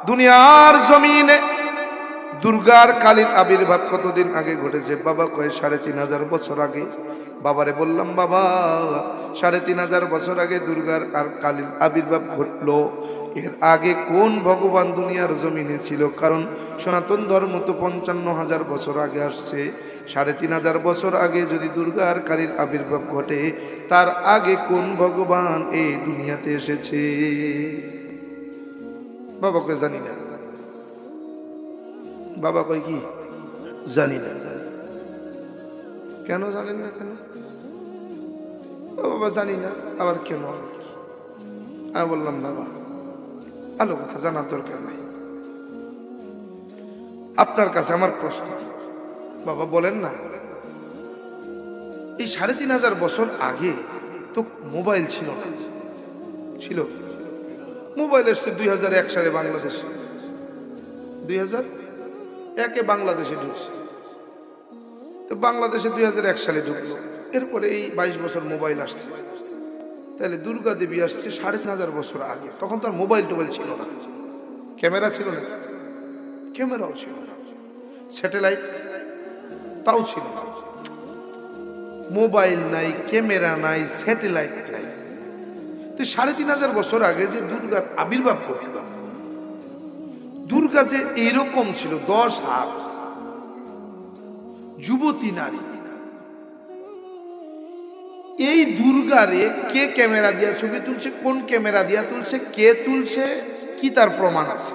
দুনিয়ার জমিনে দুর্গার কালীর আবির্ভাব কতদিন আগে ঘটেছে? বাবা কয় ৩৫০০ বছর আগে। বাবারে বললাম, বাবা ৩৫০০ বছর আগে দুর্গার আর কালীর আবির্ভাব ঘটলো, এর আগে কোন ভগবান দুনিয়ার জমিনে ছিল? কারণ সনাতন ধর্ম তো ৫৫,০০০ বছর আগে আসছে। ৩৫০০ বছর আগে যদি দুর্গার কালীর আবির্ভাব ঘটে, তার আগে কোন ভগবান এই দুনিয়াতে এসেছে? বাবা কয় জানি না। বাবা কয় কি জানি না। কেন জানেন না? কেন? বাবা জানি না। আবার কেন? আমি বললাম, বাবা ভালো কথা, জানার দরকার নাই। আপনার কাছে আমার প্রশ্ন, বাবা বলেন না, এই ৩৫০০ বছর আগে তো মোবাইল ছিল না? ছিল। মোবাইল এসছে ২০০১ সালে বাংলাদেশে। ২০০১-এ বাংলাদেশে ঢুকছে। তো বাংলাদেশে ২০০১ সালে ঢুকলো। এরপরে এই ২২ বছর মোবাইল আসছে। তাহলে দুর্গা দেবী আসছে ৩৫০০ বছর আগে। তখন তো আর মোবাইল টোবাইল ছিল না। ক্যামেরা ছিল না, ক্যামেরাও ছিল না, স্যাটেলাইট তাও ছিল না। মোবাইল নাই, ক্যামেরা নাই, স্যাটেলাইট নাই। তো ৩৫০০ বছর আগে যে দুর্গার আবির্ভাব ঘটল, দুর্গা যে এইরকম ছিল, ১০ হাত, যুবতী নারী, এই দুর্গারে কে ক্যামেরা দিয়া ছবি তুলছে, কোন ক্যামেরা দিয়া তুলছে, কে তুলছে, কি তার প্রমাণ আছে?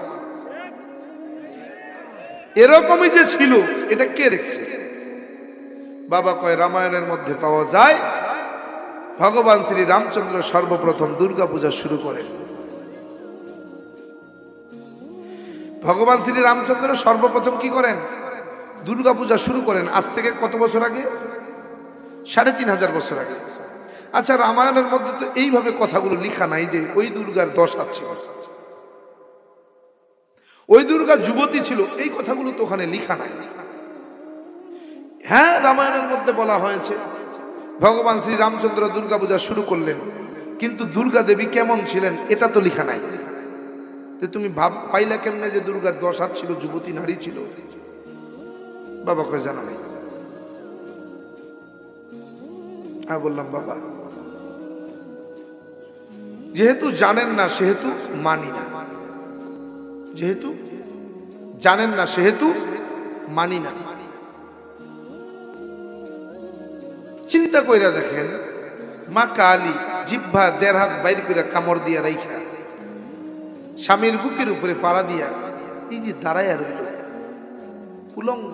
এরকমই যে ছিল, এটা কে দেখছে? বাবা কয় রামায়ণের মধ্যে পাওয়া যায়, ভগবান শ্রী রামচন্দ্র সর্বপ্রথম দুর্গা পূজা শুরু করেন। ভগবান শ্রী রামচন্দ্র সর্বপ্রথম কি করেন? দুর্গা পূজা শুরু করেন। আজ থেকে কত বছর আগে? ৩৫০০ বছর আগে। আচ্ছা, রামায়ণের মধ্যে তো এইভাবে কথাগুলো লিখা নাই যে ওই দুর্গার ১০ হাত ছিল, ওই দুর্গা যুবতী ছিল, এই কথাগুলো তো ওখানে লিখা নাই। হ্যাঁ, রামায়ণের মধ্যে বলা হয়েছে ভগবান শ্রী রামচন্দ্র দুর্গা পূজা শুরু করলেন, কিন্তু দুর্গা দেবী কেমন ছিলেন এটা তো লিখা নাই। যে তুমি ভাব পাইলা কেমনে যে দুর্গার ১০ হাত ছিল, যুবতী নারী ছিল? বাবা কয় জানা নাই। আমি বললাম, বাবা যেহেতু জানেন না সেহেতু মানি না, যেহেতু জানেন না সেহেতু মানি না। চিন্তা কইরা দেখেন, মা কালী জিহ্বা ১.৫ হাত বাইর করে কামড় দিয়া রাইখা স্বামীর বুকের উপরে পাড়া দিয়া এই যে দাঁড়াইয়া রইল উলঙ্গ,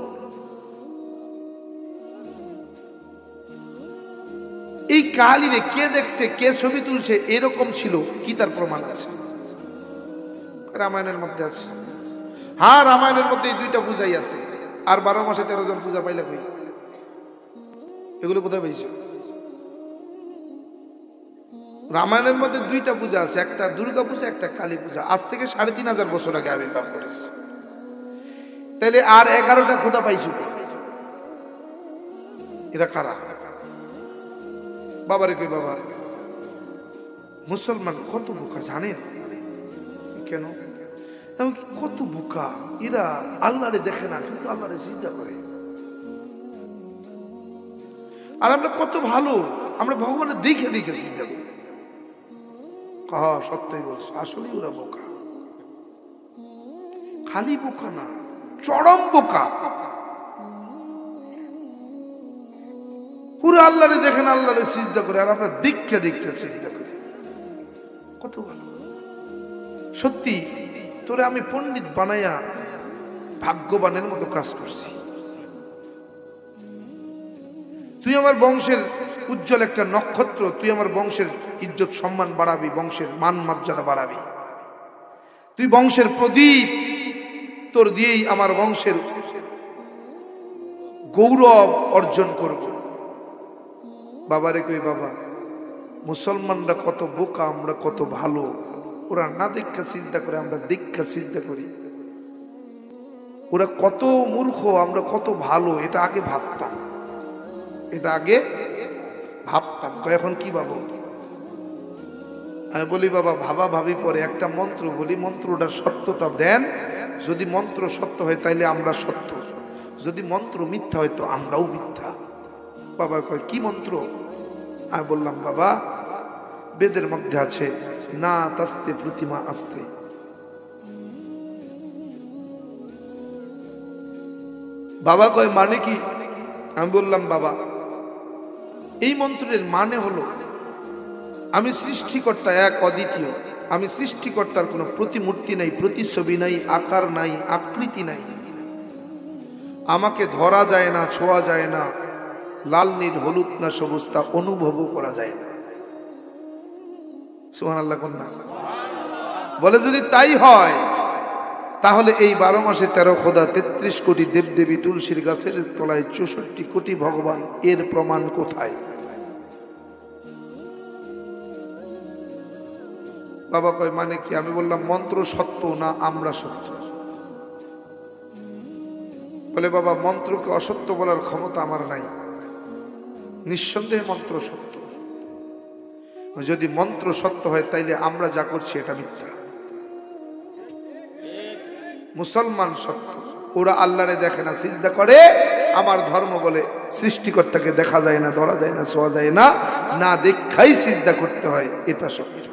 এই কালীরে কে দেখছে, কে ছবি তুলছে, এরকম ছিল, কি তার প্রমাণ আছে? রামায়ণের মধ্যে আছে। হ্যাঁ, রামায়ণের মধ্যে এই ২টা পূজাই আছে। আর ১২ মাসে ১৩ জন পূজা পাইলে কই? এগুলো কোথায় পাইছো? রামায়ণের মধ্যে ২টা পূজা আছে, একটা দুর্গা পূজা, একটা কালী পূজা। আজ থেকে ৩৫০০ বছর আগে আবির্ভাব করেছে। তাহলে আর ১১টা খোদা পাইছো? এরা কারা? বাবারে কই, বাবা মুসলমান কত বোকা জানেন? কেন? কত বোকা এরা, আল্লাহরে দেখে না কিন্তু আল্লাহরে সিজদা করে। আর আমরা কত ভালো, আমরা ভগবানের দেখে দেখে সিজদা করি। সত্যই বলছো, আসলেই ওরা বোকা। খালি বোকা না, চরম বোকা। পুরো আল্লাহরে দেখেন, আল্লাহরে সিজদা করে, আর আমরা দীক্ষা দীক্ষা সিজদা করি। কত ভালো। সত্যি তোরে আমি পণ্ডিত বানাইয়া ভাগ্যবানের মতো কাজ করছি। তুই আমার বংশের উজ্জ্বল একটা নক্ষত্র, তুই আমার বংশের ইজ্জত সম্মান বাড়াবি, বংশের মান মর্যাদা বাড়াবি। তুই বংশের প্রদীপ, তোর দিয়েই আমার বংশের গৌরব অর্জন করব। বাবারে কই, বাবা মুসলমানরা কত বোকা, আমরা কত ভালো। ওরা না দীক্ষা সিজদা করে, আমরা দীক্ষা সিজদা করি। ওরা কত মূর্খ, আমরা কত ভালো। এটা আগে ভাবতাম, এটা আগে ভাবতাম। এখন কি ভাবো? আমি বলি বাবা ভাবা ভাবি পরে একটা মন্ত্র বলি, মন্ত্রটার সত্যতা দেন, যদি মন্ত্র সত্য হয় তাইলে আমরা সত্য, যদি মন্ত্র মিথ্যা হয় তো আমরাও মিথ্যা। বাবা কয় কি মন্ত্র? আমি বললাম বাবা বেদের মধ্যে আছে না তাস্তে প্রতিমা আস্তে। বাবা কয় মানে কি? আমি বললাম বাবা এই মন্ত্রের মানে হলো আমি সৃষ্টিকর্তা এক অদ্বিতীয়, আমি সৃষ্টিকর্তার কোনো প্রতিমূর্তি নাই, প্রতিছবি নাই, আকার নাই, আকৃতি নাই, আমাকে ধরা যায় না, ছোঁয়া যায় না, লাল নীল হলুদ না সবুজ তা অনুভবও করা যায় না। সুবহানাল্লাহ কন্যা বলে যদি তাই হয় তাহলে এই 12 মাসে 13 খোদা, 33 কোটি দেবদেবী, তুলসীর গাছের তলায় 64 কোটি ভগবান, এর প্রমাণ কোথায়? বাবা কয় মানে কি? আমি বললাম মন্ত্র সত্য না আমরা সত্য? বলে বাবা মন্ত্রকে অসত্য বলার ক্ষমতা আমার নাই, নিঃসন্দেহে মন্ত্র সত্য। যদি মন্ত্র সত্য হয় তাইলে আমরা যা করছি এটা মিথ্যা। মুসলমান সত্য, ওরা আল্লাহরে দেখে না, সিজদা করে। আমার ধর্ম বলে সৃষ্টিকর্তাকে দেখা যায় না, ধরা যায় না, ছোঁয়া যায় না, না দেখাই সিজদা করতে হয়, এটা সত্য।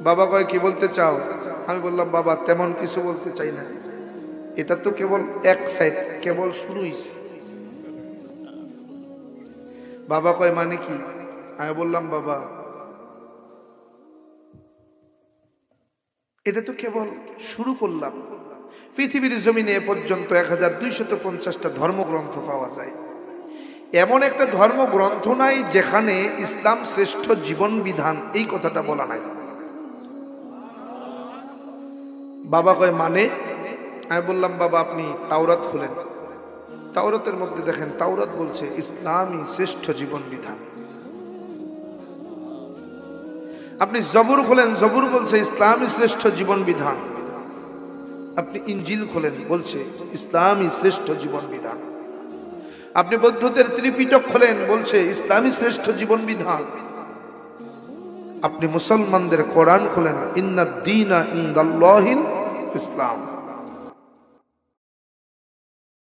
বাবা কয় কি বলতে চাও? আমি বললাম বাবা তেমন কিছু বলতে চাই না, এটা তো কেবল এক সাইড, কেবল শুরুই। বাবা কয় মানে কি? আমি বললাম বাবা এটা তো কেবল শুরু করলাম। পৃথিবীর জমিনে এ পর্যন্ত 1250টা ধর্মগ্রন্থ পাওয়া যায়, এমন একটা ধর্মগ্রন্থ নাই যেখানে ইসলাম শ্রেষ্ঠ জীবন বিধান এই কথাটা বলা নাই। বাবা কয় মানে? আমি বললাম বাবা আপনি তাওরাত খুলেন, তাওরাতের মধ্যে দেখেন তাওরাত বলছে ইসলামই শ্রেষ্ঠ জীবন বিধান। আপনি জবুর খোলেন, জবুর বলছে ইসলামই শ্রেষ্ঠ জীবন বিধান। আপনি ইনজিল খোলেন, বলছে ইসলামই শ্রেষ্ঠ জীবন বিধান। আপনি বৌদ্ধদের ত্রিপিটক খোলেন, বলছে ইসলামই শ্রেষ্ঠ জীবন বিধান। আপনি মুসলমানদের কোরআন খোলেন, ইন্নাদ দীনা ইনদাল্লাহিল ইসলাম,